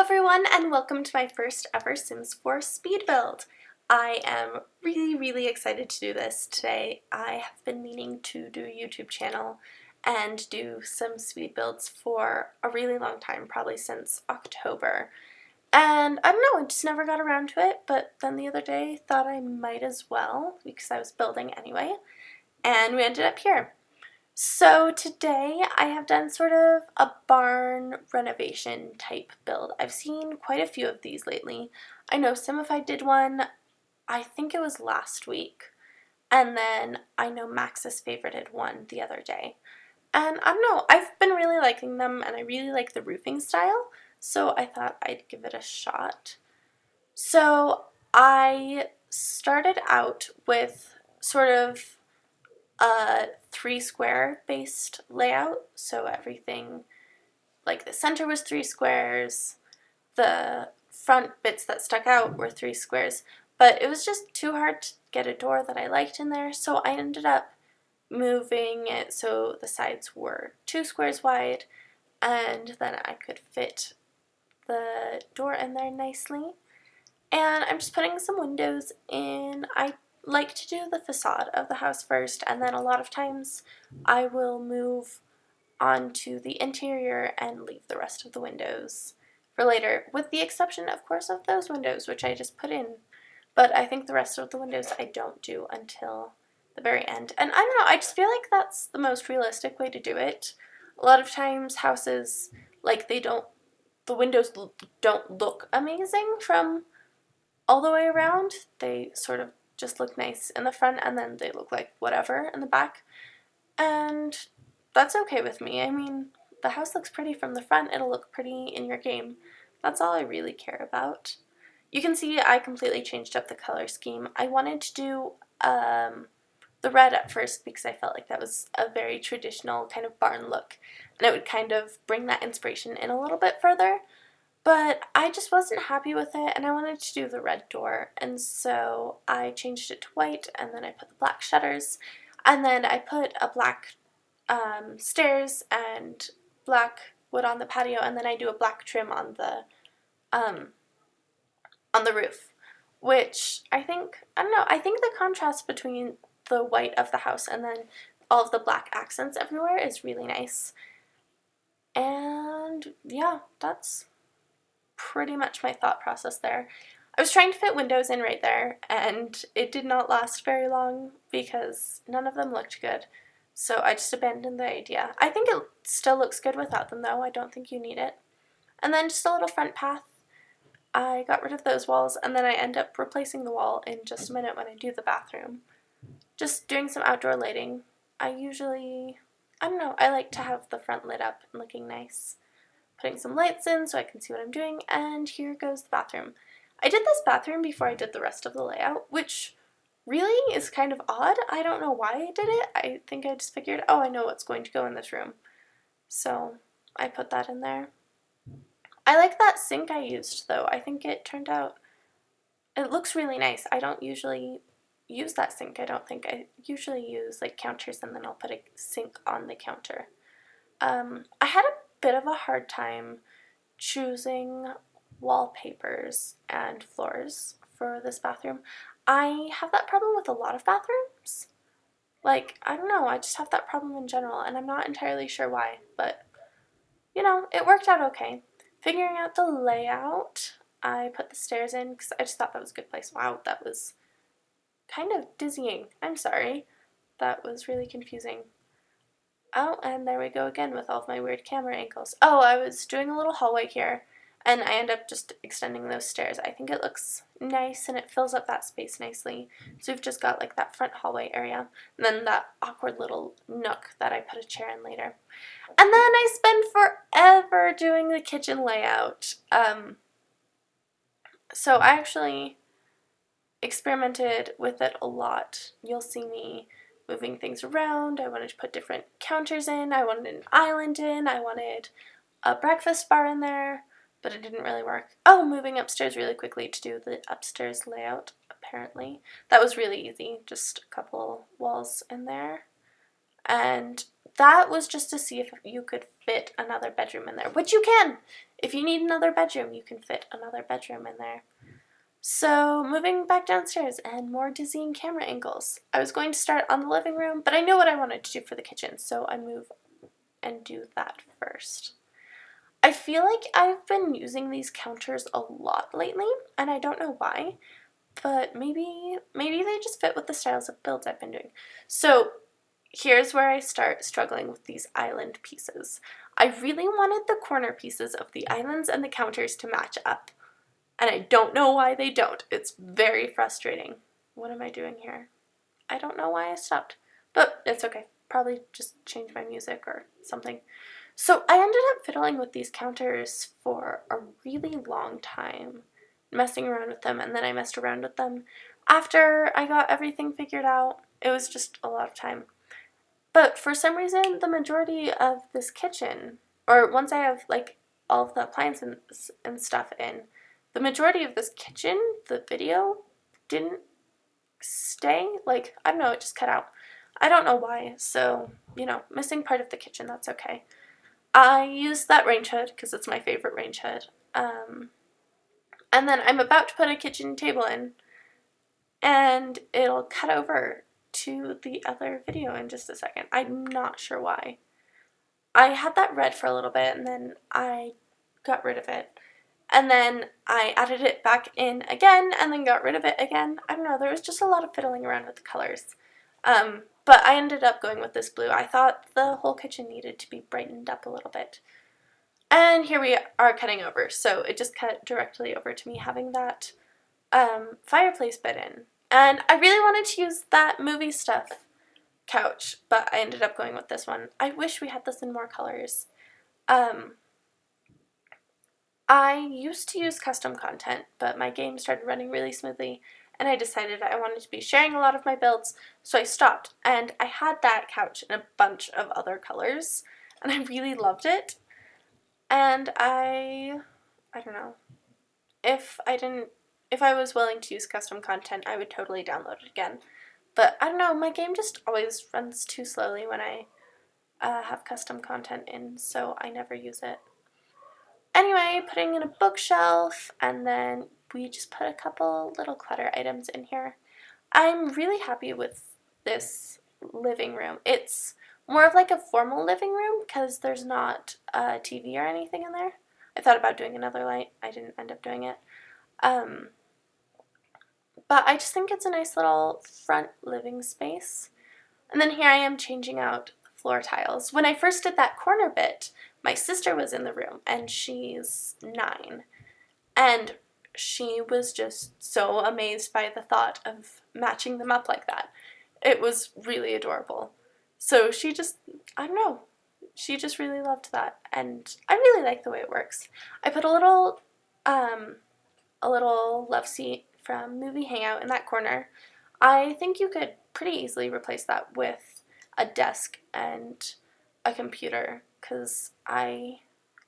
everyone, and welcome to my first ever Sims 4 speed build. I am really excited to do this today. I have been meaning to do a YouTube channel and do some speed builds for a really long time, probably since October. And I don't know, I just never got around to it, but then the other day thought I might as well because I was building anyway, and we ended up here. So today I have done sort of a barn renovation type build. I've seen quite a few of these lately. I know SimSprite did one, I think it was last week, and then I know Max's favorited one the other day. And I don't know, I've been really liking them and I really like the roofing style, so I thought I'd give it a shot. So I started out with sort of a 3-square based layout, so everything, like the center was 3 squares, the front bits that stuck out were 3 squares, but it was just too hard to get a door that I liked in there, so I ended up moving it so the sides were 2 squares wide, and then I could fit the door in there nicely. And I'm just putting some windows in. I like to do the facade of the house first, and then a lot of times I will move on to the interior and leave the rest of the windows for later, with the exception, of course, of those windows, which I just put in. But I think the rest of the windows I don't do until the very end. And I don't know, I just feel like that's the most realistic way to do it. A lot of times houses, like, the windows don't look amazing from all the way around. They sort of just look nice in the front and then they look like whatever in the back. And that's okay with me. I mean, the house looks pretty from the front, it'll look pretty in your game. That's all I really care about. You can see I completely changed up the color scheme. I wanted to do the red at first because I felt like that was a very traditional kind of barn look, and it would kind of bring that inspiration in a little bit further. But I just wasn't happy with it, and I wanted to do the red door, and so I changed it to white, and then I put the black shutters, and then I put a black stairs and black wood on the patio, and then I do a black trim on the roof, which I think, I don't know, I think the contrast between the white of the house and then all of the black accents everywhere is really nice. And yeah, that's pretty much my thought process there. I was trying to fit windows in right there, and it did not last very long because none of them looked good, so I just abandoned the idea. I think it still looks good without them though, I don't think you need it. And then just a little front path. I got rid of those walls, and then I end up replacing the wall in just a minute when I do the bathroom. Just doing some outdoor lighting. I don't know, I like to have the front lit up and looking nice. Putting some lights in so I can see what I'm doing, and here goes the bathroom. I did this bathroom before I did the rest of the layout, which really is kind of odd. I don't know why I did it. I think I just figured, oh, I know what's going to go in this room. So I put that in there. I like that sink I used though. I think it turned out, it looks really nice. I don't usually use that sink, I don't think. I usually use like counters and then I'll put a sink on the counter. I had a bit of a hard time choosing wallpapers and floors for this bathroom. I have that problem with a lot of bathrooms. Like, I don't know, I just have that problem in general, and I'm not entirely sure why, but, you know, it worked out okay. Figuring out the layout, I put the stairs in because I just thought that was a good place. Wow, that was kind of dizzying. I'm sorry. That was really confusing. Oh, and there we go again with all of my weird camera angles. Oh, I was doing a little hallway here, and I end up just extending those stairs. I think it looks nice, and it fills up that space nicely. So we've just got like that front hallway area, and then that awkward little nook that I put a chair in later. And then I spend forever doing the kitchen layout. So I actually experimented with it a lot. You'll see me moving things around. I wanted to put different counters in. I wanted an island in. I wanted a breakfast bar in there, but it didn't really work. Oh, moving upstairs really quickly to do the upstairs layout, apparently. That was really easy, just a couple walls in there. And that was just to see if you could fit another bedroom in there, which you can! if you need another bedroom, you can fit another bedroom in there. So moving back downstairs and more dizzying camera angles. I was going to start on the living room, but I knew what I wanted to do for the kitchen, so I move and do that first. I feel like I've been using these counters a lot lately, and I don't know why, but maybe they just fit with the styles of builds I've been doing. So here's where I start struggling with these island pieces. I really wanted the corner pieces of the islands and the counters to match up, and I don't know why they don't. It's very frustrating. What am I doing here? I don't know why I stopped, but it's okay. Probably just change my music or something. So I ended up fiddling with these counters for a really long time, messing around with them, and then I messed around with them after I got everything figured out. It was just a lot of time. But for some reason, the majority of this kitchen, or once I have like all of the appliances and stuff in, the majority of this kitchen, the video didn't stay. Like, I don't know, it just cut out. I don't know why, so, missing part of the kitchen, that's okay. I used that range hood because it's my favorite range hood. And then I'm about to put a kitchen table in, and it'll cut over to the other video in just a second. I'm not sure why. I had that red for a little bit, and then I got rid of it. And then I added it back in again, and then got rid of it again. I don't know, there was just a lot of fiddling around with the colors. But I ended up going with this blue. I thought the whole kitchen needed to be brightened up a little bit. And here we are cutting over, so it just cut directly over to me having that fireplace bed in. And I really wanted to use that movie stuff couch, but I ended up going with this one. I wish we had this in more colors. I used to use custom content, but my game started running really smoothly, and I decided I wanted to be sharing a lot of my builds, so I stopped. And I had that couch in a bunch of other colors, and I really loved it. And I don't know, if I was willing to use custom content, I would totally download it again. But I don't know, my game just always runs too slowly when I have custom content in, so I never use it. Anyway, putting in a bookshelf, and then we just put a couple little clutter items in here. I'm really happy with this living room. It's more of like a formal living room because there's not a TV or anything in there. I thought about doing another light. I didn't end up doing it. But I just think it's a nice little front living space. And then here I am changing out the floor tiles. When I first did that corner bit, my sister was in the room, and she's 9. And she was just so amazed by the thought of matching them up like that. It was really adorable. So she just, I don't know, she just really loved that, and I really like the way it works. I put a little love seat from Movie Hangout in that corner. I think you could pretty easily replace that with a desk and a computer, because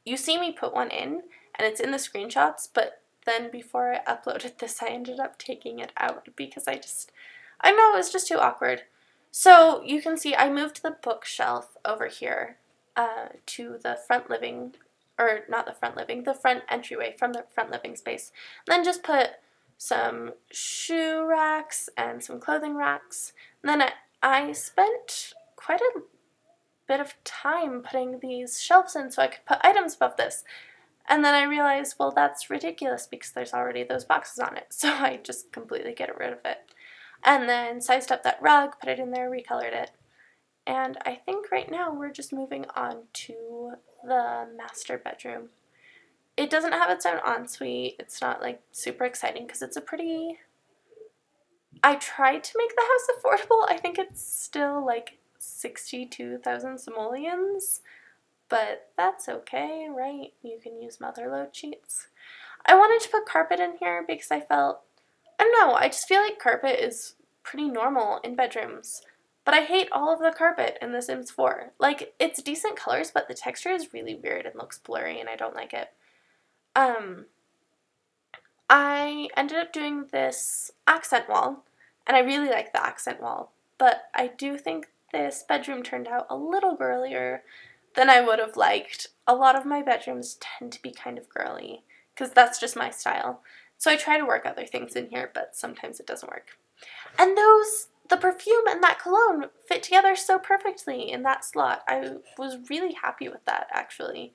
you see me put one in, and it's in the screenshots, but then before I uploaded this, I ended up taking it out because I don't know, it was just too awkward. So you can see I moved the bookshelf over here to the front living, or not the front living, the front entryway from the front living space. And then just put some shoe racks and some clothing racks. And then I spent quite a bit of time putting these shelves in so I could put items above this. And then I realized, well, that's ridiculous because there's already those boxes on it. So I just completely get rid of it. And then sized up that rug, put it in there, recolored it. And I think right now we're just moving on to the master bedroom. It doesn't have its own ensuite. It's not like super exciting because it's I tried to make the house affordable. I think it's still like 62,000 simoleons, but that's okay, right? You can use mother load sheets. I wanted to put carpet in here because I don't know, I just feel like carpet is pretty normal in bedrooms. But I hate all of the carpet in The Sims 4. Like, it's decent colors, but the texture is really weird and looks blurry, and I don't like it. I ended up doing this accent wall, and I really like the accent wall, but I do think this bedroom turned out a little girlier than I would have liked. a lot of my bedrooms tend to be kind of girly, because that's just my style. So I try to work other things in here, but sometimes it doesn't work. And the perfume and that cologne fit together so perfectly in that slot. I was really happy with that, actually.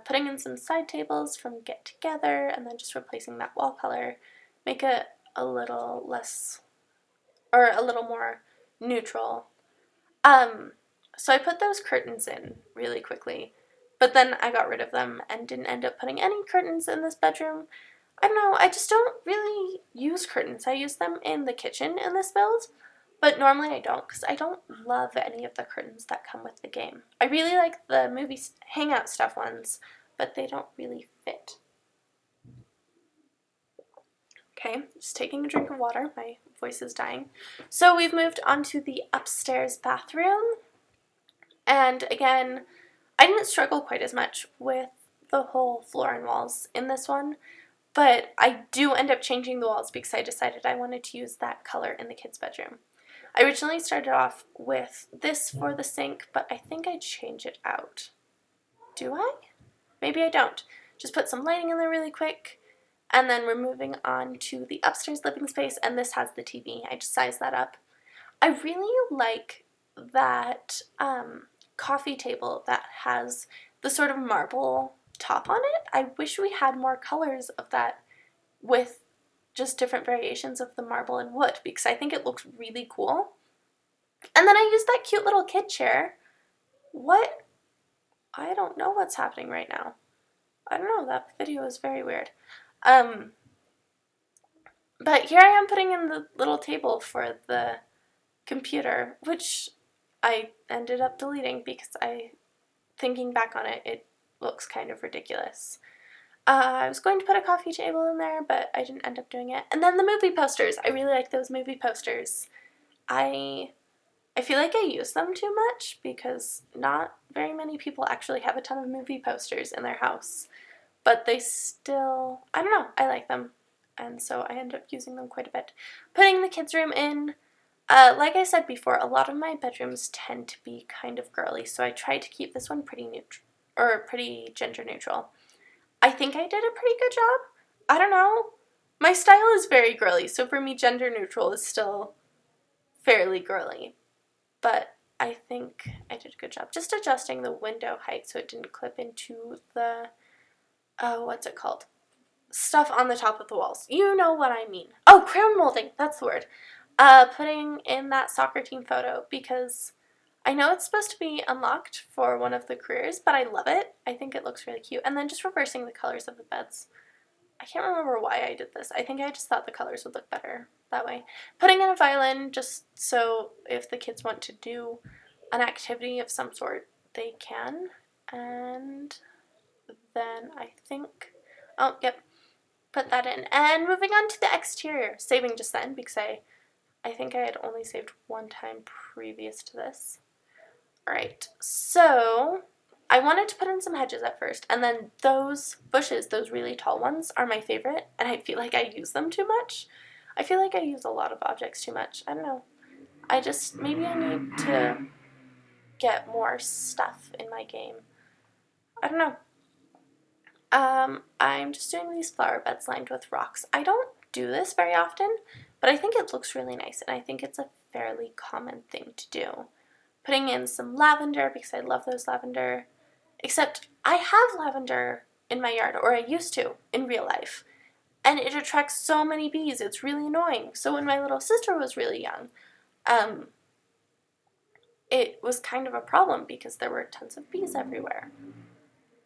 Putting in some side tables from Get Together, and then just replacing that wall color, make it a little less, or a little more neutral. So I put those curtains in really quickly, but then I got rid of them and didn't end up putting any curtains in this bedroom. I don't know, I just don't really use curtains. I use them in the kitchen in this build, but normally I don't, because I don't love any of the curtains that come with the game. I really like the movie hangout stuff ones, but they don't really fit. Okay, just taking a drink of water. My voice is dying. So we've moved on to the upstairs bathroom. And again, I didn't struggle quite as much with the whole floor and walls in this one, but I do end up changing the walls because I decided I wanted to use that color in the kids' bedroom. I originally started off with this for the sink, but I think I change it out. Do I? Maybe I don't. Just put some lighting in there really quick. And then we're moving on to the upstairs living space, and this has the TV. I just sized that up. I really like that coffee table that has the sort of marble top on it. I wish we had more colors of that with just different variations of the marble and wood, because I think it looks really cool. And then I used that cute little kid chair. What? I don't know what's happening right now. I don't know, that video is very weird. But here I am putting in the little table for the computer, which I ended up deleting because thinking back on it, it looks kind of ridiculous. I was going to put a coffee table in there, but I didn't end up doing it. And then the movie posters. I really like those movie posters. I feel like I use them too much because not very many people actually have a ton of movie posters in their house. But they still, I don't know, I like them. And so I end up using them quite a bit. Putting the kids' room in, like I said before, a lot of my bedrooms tend to be kind of girly, so I tried to keep this one pretty neutral, or pretty gender neutral. I think I did a pretty good job. I don't know. My style is very girly, so for me gender neutral is still fairly girly. But I think I did a good job. Just adjusting the window height so it didn't clip into the what's it called? Stuff on the top of the walls. You know what I mean. Oh, crown molding, that's the word. Putting in that soccer team photo because I know it's supposed to be unlocked for one of the careers, but I love it. I think it looks really cute. And then just reversing the colors of the beds. I can't remember why I did this. I think I just thought the colors would look better that way. Putting in a violin just so if the kids want to do an activity of some sort, they can. And then I think, oh, yep, put that in. And moving on to the exterior, saving just then because I think I had only saved one time previous to this. Alright, so I wanted to put in some hedges at first, and then those bushes, those really tall ones, are my favorite, and I feel like I use them too much. I feel like I use a lot of objects too much. I don't know. Maybe I need to get more stuff in my game. I don't know. I'm just doing these flower beds lined with rocks. I don't do this very often, but I think it looks really nice, and I think it's a fairly common thing to do. Putting in some lavender because I love those lavender, except I have lavender in my yard, or I used to in real life, and it attracts so many bees. It's really annoying. So when my little sister was really young, it was kind of a problem because there were tons of bees everywhere.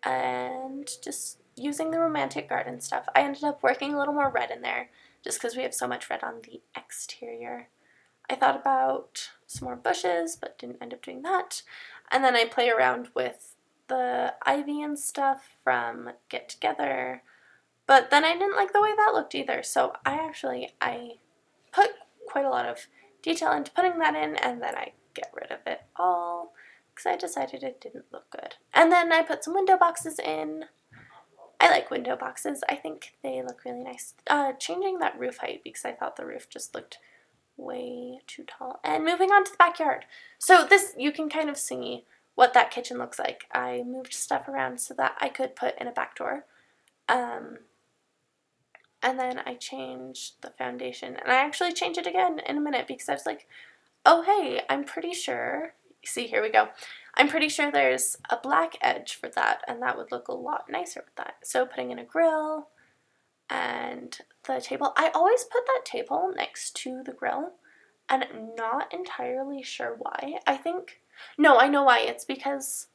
And just using the romantic garden stuff, I ended up working a little more red in there just because we have so much red on the exterior. I thought about some more bushes, but didn't end up doing that. And then I play around with the ivy and stuff from Get Together, but then I didn't like the way that looked either. So I put quite a lot of detail into putting that in, and then I get rid of it all because I decided it didn't look good. And then I put some window boxes in. I like window boxes. I think they look really nice. Changing that roof height because I thought the roof just looked way too tall. And moving on to the backyard. So this, you can kind of see what that kitchen looks like. I moved stuff around so that I could put in a back door. And then I changed the foundation, and I actually changed it again in a minute because I was like, oh hey, I'm pretty sure, see, here we go. I'm pretty sure there's a black edge for that, and that would look a lot nicer with that. So putting in a grill and the table. I always put that table next to the grill, and I'm not entirely sure why. No, I know why. It's because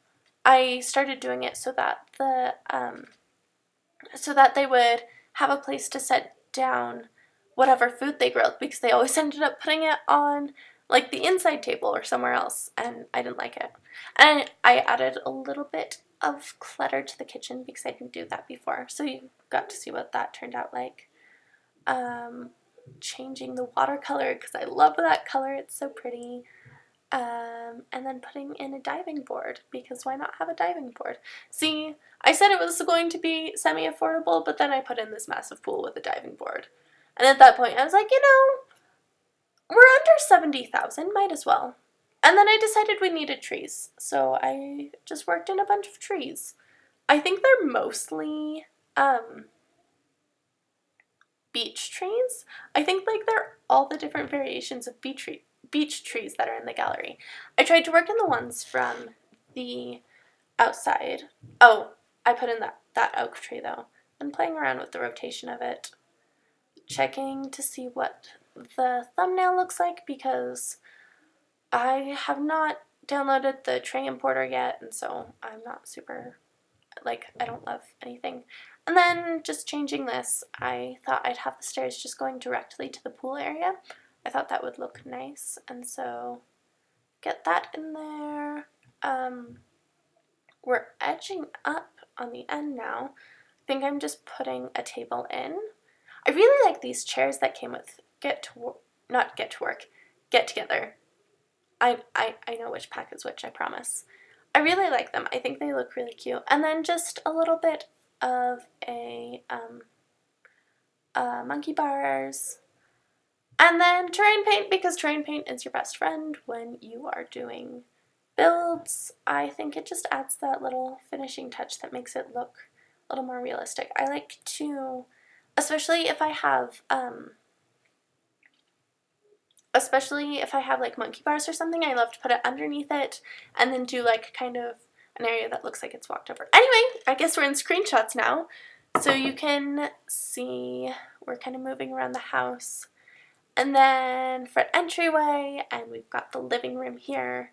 I started doing it so that they would have a place to set down whatever food they grilled, because they always ended up putting it on like the inside table or somewhere else, and I didn't like it. And I added a little bit of clutter to the kitchen because I didn't do that before, so you got to see what that turned out like. Changing the watercolor because I love that color, it's so pretty. And then putting in a diving board, because why not have a diving board? See, I said it was going to be semi-affordable, but then I put in this massive pool with a diving board. And at that point I was like, we're under 70,000, might as well. And then I decided we needed trees, so I just worked in a bunch of trees. I think they're mostly beech trees. I think like they're all the different variations of beech trees that are in the gallery. I tried to work in the ones from the outside. Oh, I put in that oak tree though. I'm playing around with the rotation of it, checking to see what the thumbnail looks like, because I have not downloaded the tray importer yet, and so I'm not super, like, I don't love anything. And then just changing this, I thought I'd have the stairs just going directly to the pool area. I thought that would look nice, and so get that in there. We're edging up on the end now. I think I'm just putting a table in. I really like these chairs that came with Get Together. I know which pack is which, I promise. I really like them. I think they look really cute. And then just a little bit of a monkey bars. And then terrain paint, because terrain paint is your best friend when you are doing builds. I think it just adds that little finishing touch that makes it look a little more realistic. I like to, especially if I have like monkey bars or something, I love to put it underneath it and then do like kind of an area that looks like it's walked over. Anyway, I guess we're in screenshots now, so you can see we're kind of moving around the house. And then front entryway, and we've got the living room here.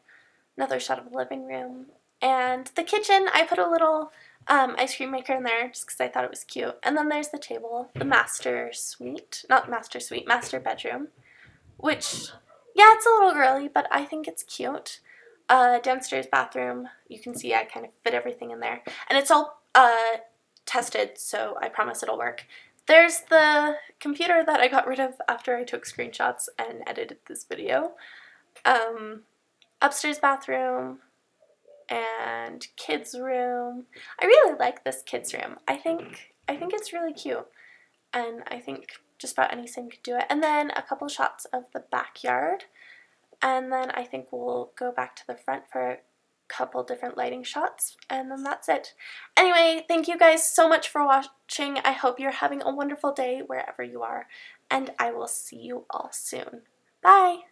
Another shot of the living room. And the kitchen, I put a little ice cream maker in there just because I thought it was cute. And then there's the table, the master bedroom, which, yeah, it's a little girly, but I think it's cute. Downstairs bathroom, you can see I kind of fit everything in there. And it's all tested, so I promise it'll work. There's the computer that I got rid of after I took screenshots and edited this video. Upstairs bathroom and kids room. I really like this kids room. I think it's really cute, and I think just about any sim could do it. And then a couple shots of the backyard, and then I think we'll go back to the front for a couple different lighting shots, and then that's it. Anyway, thank you guys so much for watching. I hope you're having a wonderful day wherever you are, and I will see you all soon. Bye!